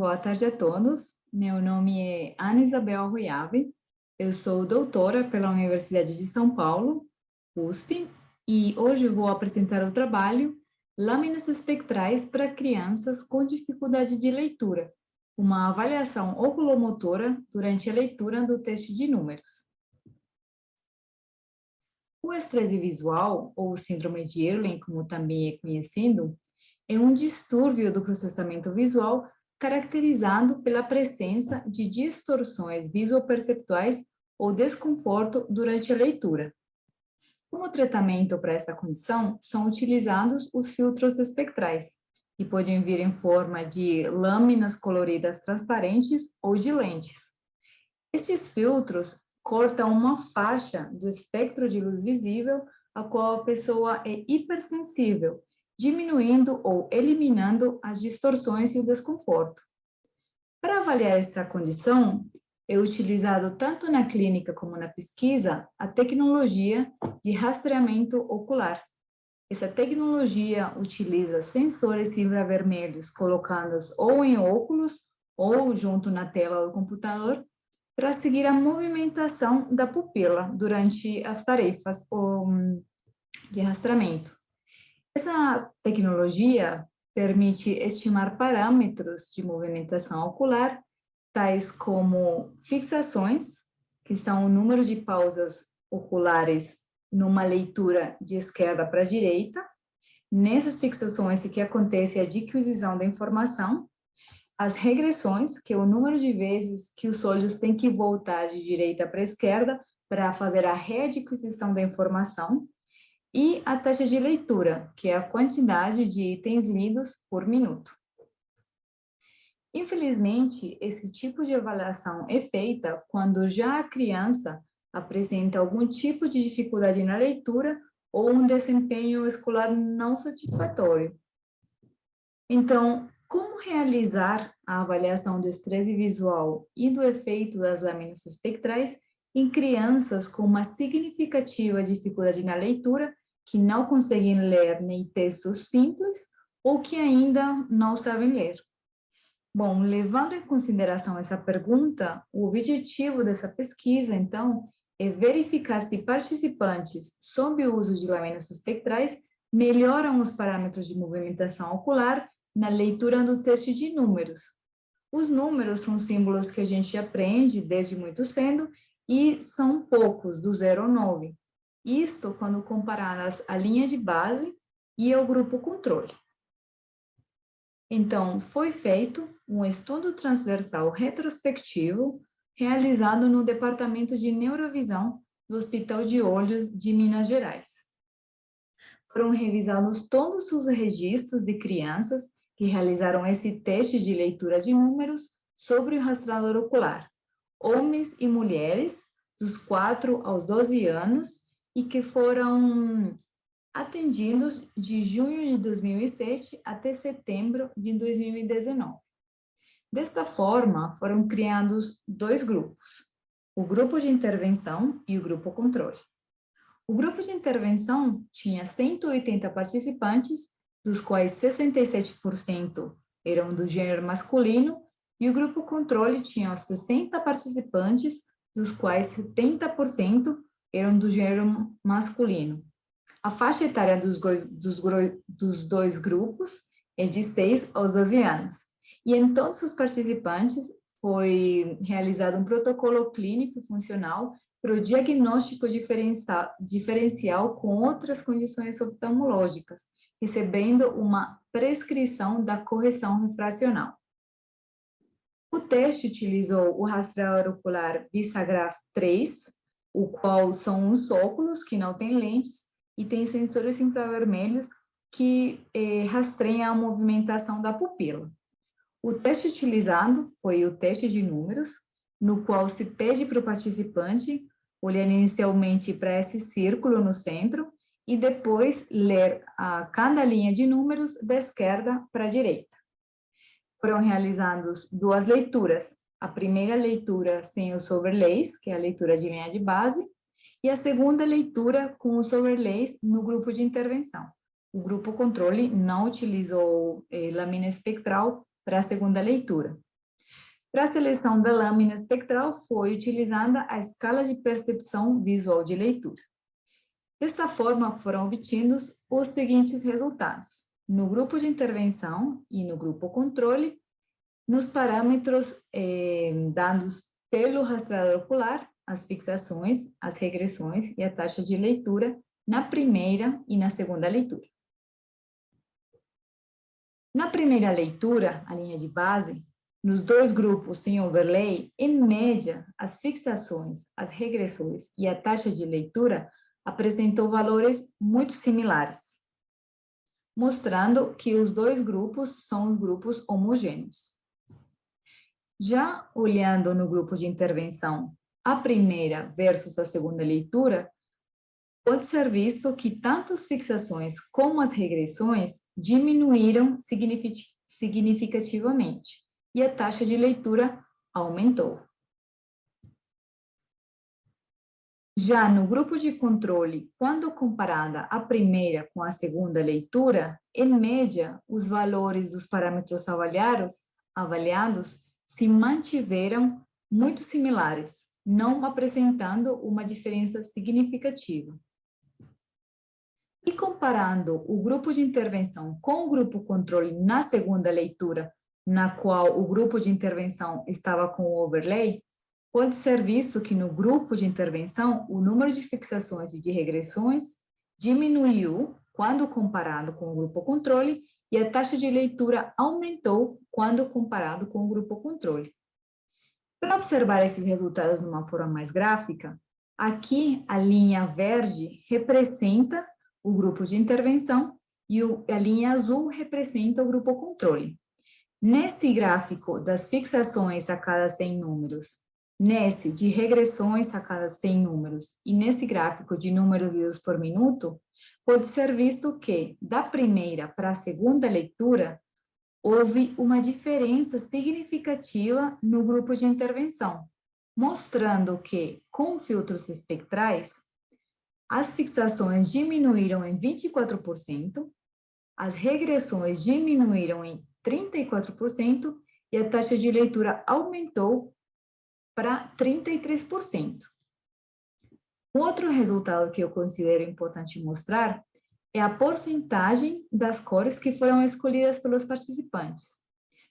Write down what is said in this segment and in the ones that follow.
Boa tarde a todos. Meu nome é Ana Isabel Arroiave. Eu sou doutora pela Universidade de São Paulo, USP, e hoje vou apresentar o trabalho Lâminas espectrais para crianças com dificuldade de leitura, uma avaliação oculomotora durante a leitura do teste de números. O estresse visual, ou síndrome de Irlen, como também é conhecido, é um distúrbio do processamento visual caracterizado pela presença de distorções visoperceptuais ou desconforto durante a leitura. Como tratamento para essa condição, são utilizados os filtros espectrais, que podem vir em forma de lâminas coloridas transparentes ou de lentes. Esses filtros cortam uma faixa do espectro de luz visível a qual a pessoa é hipersensível, diminuindo ou eliminando as distorções e o desconforto. Para avaliar essa condição, é utilizado tanto na clínica como na pesquisa a tecnologia de rastreamento ocular. Essa tecnologia utiliza sensores infravermelhos colocados ou em óculos ou junto na tela do computador para seguir a movimentação da pupila durante as tarefas de rastreamento. Essa tecnologia permite estimar parâmetros de movimentação ocular, tais como fixações, que são o número de pausas oculares numa leitura de esquerda para direita. Nessas fixações é que acontece a adquisição da informação, as regressões, que é o número de vezes que os olhos têm que voltar de direita para esquerda para fazer a readquisição da informação, e a taxa de leitura, que é a quantidade de itens lidos por minuto. Infelizmente, esse tipo de avaliação é feita quando já a criança apresenta algum tipo de dificuldade na leitura ou um desempenho escolar não satisfatório. Então, como realizar a avaliação do estresse visual e do efeito das lâminas espectrais em crianças com uma significativa dificuldade na leitura, que não conseguem ler nem textos simples ou que ainda não sabem ler? Bom, levando em consideração essa pergunta, o objetivo dessa pesquisa, então, é verificar se participantes sob o uso de lâminas espectrais melhoram os parâmetros de movimentação ocular na leitura do teste de números. Os números são símbolos que a gente aprende desde muito cedo e são poucos, do 0 ao 9. Isto quando comparadas à linha de base e ao grupo controle. Então, foi feito um estudo transversal retrospectivo realizado no Departamento de Neurovisão do Hospital de Olhos de Minas Gerais. Foram revisados todos os registros de crianças que realizaram esse teste de leitura de números sobre o rastreador ocular, homens e mulheres dos 4 aos 12 anos e que foram atendidos de junho de 2007 até setembro de 2019. Desta forma, foram criados dois grupos, o grupo de intervenção e o grupo controle. O grupo de intervenção tinha 180 participantes, dos quais 67% eram do gênero masculino, e o grupo controle tinha 60 participantes, dos quais 70% eram do gênero masculino. A faixa etária dos dois grupos é de 6 aos 12 anos. E em todos os participantes foi realizado um protocolo clínico funcional para o diagnóstico diferencial com outras condições oftalmológicas, recebendo uma prescrição da correção refracional. O teste utilizou o rastreador ocular Visagraph 3, o qual são os óculos que não têm lentes e tem sensores infravermelhos que rastreiam a movimentação da pupila. O teste utilizado foi o teste de números, no qual se pede para o participante olhar inicialmente para esse círculo no centro e depois ler a cada linha de números da esquerda para a direita. Foram realizadas duas leituras. A primeira leitura sem os overlays, que é a leitura de linha de base, e a segunda leitura com os overlays no grupo de intervenção. O grupo controle não utilizou lâmina espectral para a segunda leitura. Para a seleção da lâmina espectral, foi utilizada a escala de percepção visual de leitura. Desta forma, foram obtidos os seguintes resultados. No grupo de intervenção e no grupo controle, nos parâmetros dados pelo rastreador ocular, as fixações, as regressões e a taxa de leitura na primeira e na segunda leitura. Na primeira leitura, a linha de base, nos dois grupos sem overlay, em média, as fixações, as regressões e a taxa de leitura apresentou valores muito similares, mostrando que os dois grupos são os grupos homogêneos. Já olhando no grupo de intervenção, a primeira versus a segunda leitura, pode ser visto que tanto as fixações como as regressões diminuíram significativamente e a taxa de leitura aumentou. Já no grupo de controle, quando comparada a primeira com a segunda leitura, em média, os valores dos parâmetros avaliados se mantiveram muito similares, não apresentando uma diferença significativa. E comparando o grupo de intervenção com o grupo controle na segunda leitura, na qual o grupo de intervenção estava com o overlay, pode ser visto que no grupo de intervenção, o número de fixações e de regressões diminuiu quando comparado com o grupo controle e a taxa de leitura aumentou quando comparado com o grupo controle. Para observar esses resultados de uma forma mais gráfica, aqui a linha verde representa o grupo de intervenção e a linha azul representa o grupo controle. Nesse gráfico das fixações a cada 100 números, nesse de regressões a cada 100 números e nesse gráfico de números lidos por minuto, pode ser visto que, da primeira para a segunda leitura, houve uma diferença significativa no grupo de intervenção, mostrando que, com filtros espectrais, as fixações diminuíram em 24%, as regressões diminuíram em 34% e a taxa de leitura aumentou para 33%. Um outro resultado que eu considero importante mostrar é a porcentagem das cores que foram escolhidas pelos participantes.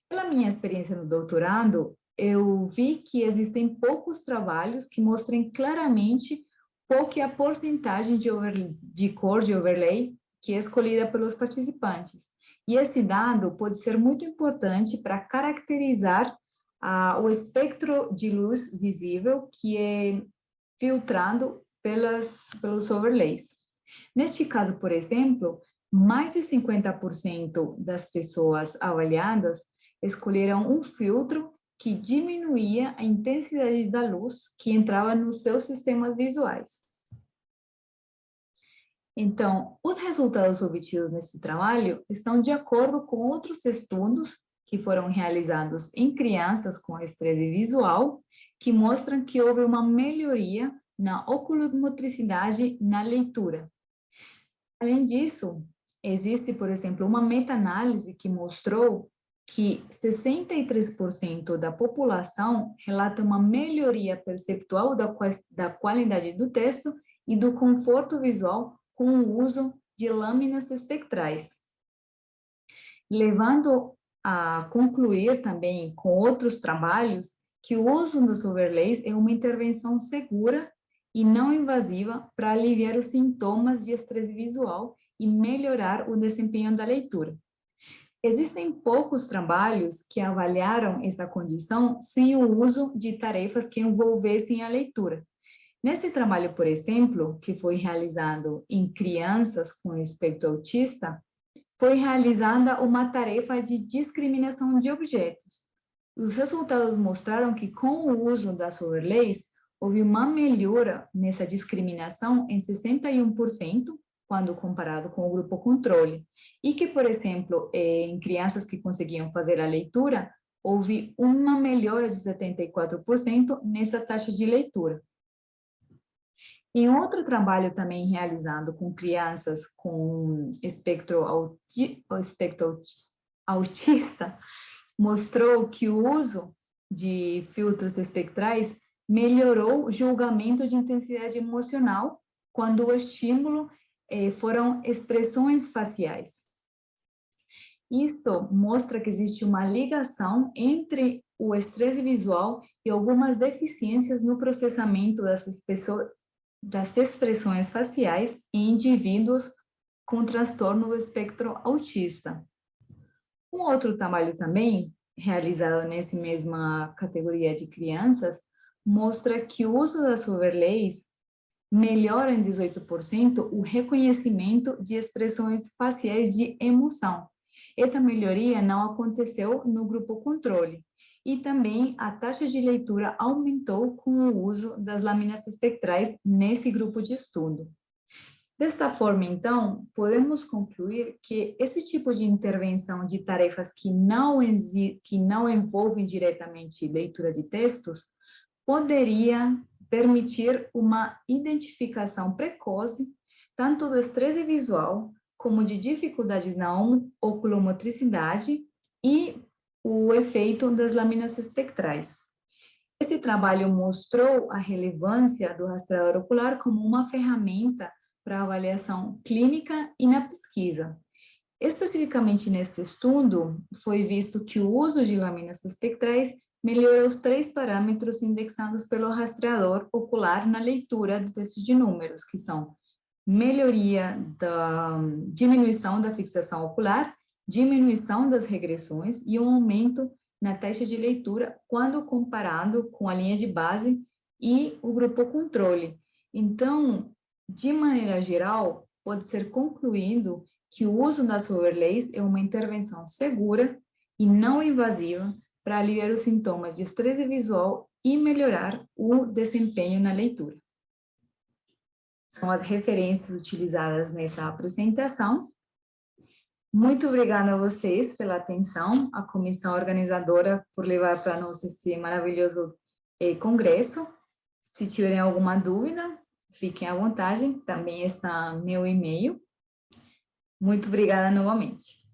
Pela minha experiência no doutorado, eu vi que existem poucos trabalhos que mostrem claramente qual que é a porcentagem de cor de overlay que é escolhida pelos participantes. E esse dado pode ser muito importante para caracterizar o espectro de luz visível que é filtrado pelos overlays. Neste caso, por exemplo, mais de 50% das pessoas avaliadas escolheram um filtro que diminuía a intensidade da luz que entrava nos seus sistemas visuais. Então, os resultados obtidos nesse trabalho estão de acordo com outros estudos que foram realizados em crianças com estresse visual, que mostram que houve uma melhoria na oculomotricidade na leitura. Além disso, existe, por exemplo, uma meta-análise que mostrou que 63% da população relata uma melhoria perceptual da qualidade do texto e do conforto visual com o uso de lâminas espectrais, levando a concluir também com outros trabalhos que o uso dos overlays é uma intervenção segura e não invasiva para aliviar os sintomas de estresse visual e melhorar o desempenho da leitura. Existem poucos trabalhos que avaliaram essa condição sem o uso de tarefas que envolvessem a leitura. Nesse trabalho, por exemplo, que foi realizado em crianças com espectro autista, foi realizada uma tarefa de discriminação de objetos. Os resultados mostraram que, com o uso das overlays, houve uma melhora nessa discriminação em 61%, quando comparado com o grupo controle, e que, por exemplo, em crianças que conseguiam fazer a leitura, houve uma melhora de 74% nessa taxa de leitura. Em outro trabalho também realizado com crianças com espectro autista, mostrou que o uso de filtros espectrais melhorou o julgamento de intensidade emocional quando o estímulo foram expressões faciais. Isso mostra que existe uma ligação entre o estresse visual e algumas deficiências no processamento das expressões faciais em indivíduos com transtorno do espectro autista. Um outro trabalho também, realizado nessa mesma categoria de crianças, mostra que o uso das overlays melhora em 18% o reconhecimento de expressões faciais de emoção. Essa melhoria não aconteceu no grupo controle. E também a taxa de leitura aumentou com o uso das lâminas espectrais nesse grupo de estudo. Desta forma, então, podemos concluir que esse tipo de intervenção de tarefas que não envolvem diretamente leitura de textos poderia permitir uma identificação precoce tanto do estresse visual como de dificuldades na oculomotricidade e o efeito das lâminas espectrais. Esse trabalho mostrou a relevância do rastreador ocular como uma ferramenta para avaliação clínica e na pesquisa. Especificamente nesse estudo, foi visto que o uso de lâminas espectrais melhora os 3 parâmetros indexados pelo rastreador ocular na leitura do texto de números, que são melhoria da diminuição da fixação ocular, diminuição das regressões e um aumento na taxa de leitura quando comparado com a linha de base e o grupo controle. Então, de maneira geral, pode ser concluído que o uso das overlays é uma intervenção segura e não invasiva para aliviar os sintomas de estresse visual e melhorar o desempenho na leitura. São as referências utilizadas nessa apresentação. Muito obrigada a vocês pela atenção, a comissão organizadora por levar para nós esse maravilhoso congresso. Se tiverem alguma dúvida, fiquem à vontade, também está meu e-mail. Muito obrigada novamente.